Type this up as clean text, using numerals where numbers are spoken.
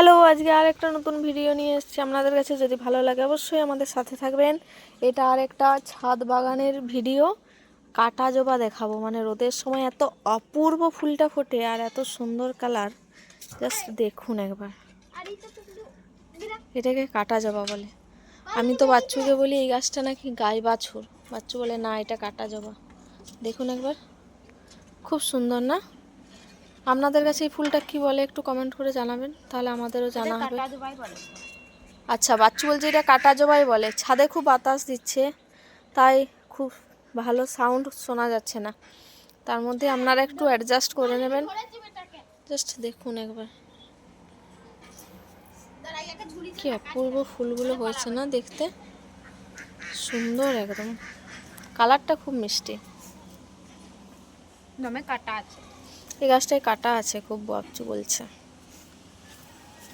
Hello, আজকে আর একটা নতুন ভিডিও নিয়ে এসেছি আপনাদের কাছে। যদি ভালো লাগে অবশ্যই আমাদের সাথে থাকবেন। এটা আর একটা ছাদ বাগানের ভিডিও। কাটা জবা দেখাবো, মানে রোদের সময় এত অপূর্ব ফুলটা ফোটে আর এত সুন্দর কালার, জাস্ট দেখুন একবার। এটাকে কাটা জবা বলে। আমি তো বাচ্চুকে বলি এই গাছটা নাকি গাই বাছুর, বাচ্চু বলে না এটা কাটা জবা। দেখুন একবার, খুব সুন্দর না? আপনাদের কাছে এই ফুলটা কি বলে একটু কমেন্ট করে জানাবেন, তাহলে আমাদেরও জানা হবে। আচ্ছা, বাচ্চু বলছে এটা কাটা জবাই বলে। ছাদে খুব বাতাস দিচ্ছে, তাই খুব ভালো সাউন্ড শোনা যাচ্ছে না। তার মধ্যে আপনারা একটু অ্যাডজাস্ট করে নেবেন। জাস্ট দেখুন একবার, কি অপূর্ব ফুলগুলো হয়েছে না দেখতে, সুন্দর একদম। কালারটা খুব মিষ্টি। কাটা আছে, এই গাছটায় কাটা আছে খুব, বাচ্চু বলছে।